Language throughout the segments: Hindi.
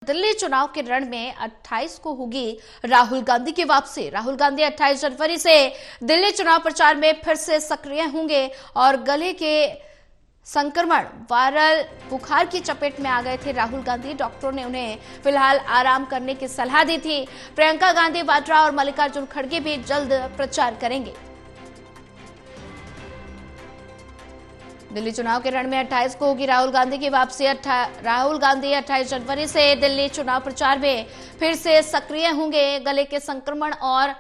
दिल्ली चुनाव के रण में 28 को होगी राहुल गांधी की वापसी। राहुल गांधी 28 जनवरी से दिल्ली चुनाव प्रचार में फिर से सक्रिय होंगे और गले के संक्रमण वायरल बुखार की चपेट में आ गए थे राहुल गांधी। डॉक्टरों ने उन्हें फिलहाल आराम करने की सलाह दी थी। प्रियंका गांधी वाड्रा और मल्लिकार्जुन खड़गे भी जल्द प्रचार करेंगे। दिल्ली चुनाव के रण में 28 को होगी राहुल गांधी की वापसी। राहुल गांधी 28 जनवरी से दिल्ली चुनाव प्रचार में फिर से सक्रिय होंगे। गले के संक्रमण और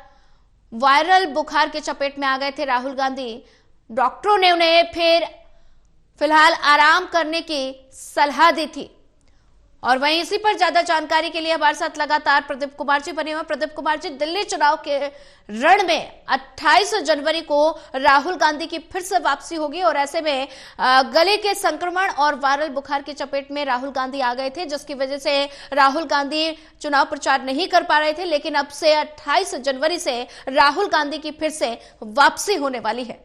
वायरल बुखार के चपेट में आ गए थे राहुल गांधी। डॉक्टरों ने उन्हें फिलहाल आराम करने की सलाह दी थी। और वहीं इसी पर ज्यादा जानकारी के लिए हमारे साथ लगातार प्रदीप कुमार जी बने हुए। प्रदीप कुमार जी, दिल्ली चुनाव के रण में 28 जनवरी को राहुल गांधी की फिर से वापसी होगी और ऐसे में गले के संक्रमण और वायरल बुखार की चपेट में राहुल गांधी आ गए थे, जिसकी वजह से राहुल गांधी चुनाव प्रचार नहीं कर पा रहे थे। लेकिन अब से 28 जनवरी से राहुल गांधी की फिर से वापसी होने वाली है।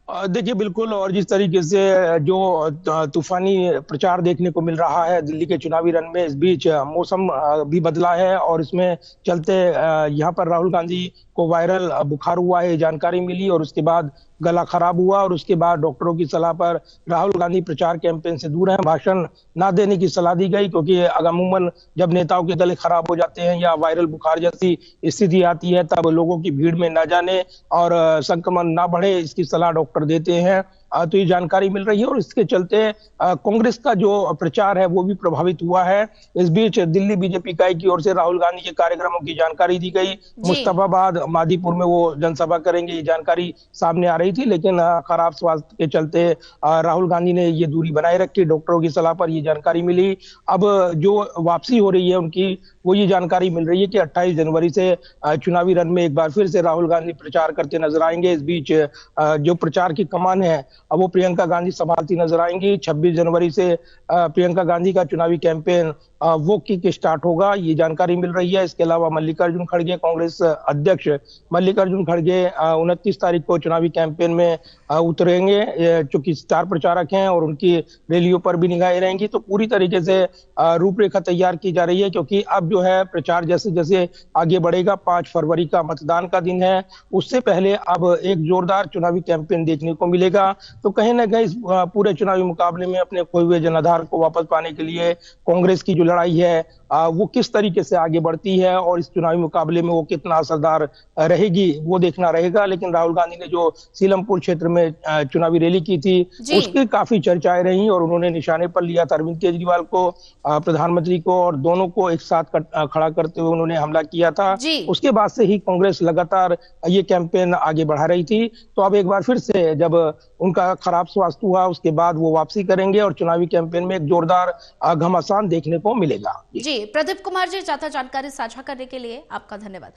देखिए, बिल्कुल। और जिस तरीके से जो तूफानी प्रचार देखने को मिल रहा है दिल्ली के चुनावी रण में, इस बीच मौसम भी बदला है और इसमें चलते यहाँ पर राहुल गांधी को वायरल बुखार हुआ है, जानकारी मिली और उसके बाद गला खराब हुआ और उसके बाद डॉक्टरों की सलाह पर राहुल गांधी प्रचार कैंपेन से दूर हैं। भाषण ना देने की सलाह दी गई, क्योंकि अमूमन जब नेताओं के गले खराब हो जाते हैं या वायरल बुखार जैसी स्थिति आती है, तब लोगों की भीड़ में ना जाने और संक्रमण ना बढ़े, इसकी सलाह डॉक्टर देते हैं। तो ये जानकारी मिल रही है और इसके चलते कांग्रेस का जो प्रचार है वो भी प्रभावित हुआ है। इस बीच दिल्ली बीजेपी इकाई की ओर से राहुल गांधी के कार्यक्रमों की जानकारी दी गई। मुस्तफाबाद, मादीपुर में वो जनसभा करेंगे, ये जानकारी सामने आ रही थी। लेकिन खराब स्वास्थ्य के चलते राहुल गांधी ने ये दूरी बनाए रखी। डॉक्टरों की सलाह पर ये जानकारी मिली। अब जो वापसी हो रही है उनकी, वो ये जानकारी मिल रही है कि 28 जनवरी से चुनावी रण में एक बार फिर से राहुल गांधी प्रचार करते नजर आएंगे। इस बीच जो प्रचार की कमान है अब वो प्रियंका गांधी संभालती नजर आएंगी। 26 जनवरी से प्रियंका गांधी का चुनावी कैंपेन वो किक स्टार्ट होगा, ये जानकारी मिल रही है। इसके अलावा मल्लिकार्जुन खड़गे, कांग्रेस अध्यक्ष मल्लिकार्जुन खड़गे 29 तारीख को चुनावी कैंपेन में उतरेंगे, चूंकि स्टार प्रचारक हैं और उनकी रैलियों पर भी निगाहें रहेंगी। तो पूरी तरीके से रूपरेखा तैयार की जा रही है, क्योंकि अब जो है प्रचार जैसे जैसे आगे बढ़ेगा, 5 फरवरी का मतदान का दिन है, उससे पहले अब एक जोरदार चुनावी कैंपेन देखने को मिलेगा। तो कहीं ना कहीं इस पूरे चुनावी मुकाबले में अपने खोए हुए जनाधार को वापस पाने के लिए कांग्रेस की जो लड़ाई है वो किस तरीके से आगे बढ़ती है और इस चुनावी मुकाबले में वो कितना असरदार रहेगी, वो देखना रहेगा। लेकिन राहुल गांधी ने जो सीलमपुर क्षेत्र में चुनावी रैली की थी, उसकी काफी चर्चाएं रही और उन्होंने निशाने पर लिया था अरविंद केजरीवाल को, प्रधानमंत्री को, और दोनों को एक साथ खड़ा करते हुए उन्होंने हमला किया था। उसके बाद से ही कांग्रेस लगातार ये कैंपेन आगे बढ़ा रही थी। तो अब एक बार फिर से जब उनका खराब स्वास्थ्य हुआ, उसके बाद वो वापसी करेंगे और चुनावी कैंपेन में एक जोरदार घमासान देखने को मिलेगा। जी, प्रदीप कुमार जी, ज्यादा जानकारी साझा करने के लिए आपका धन्यवाद।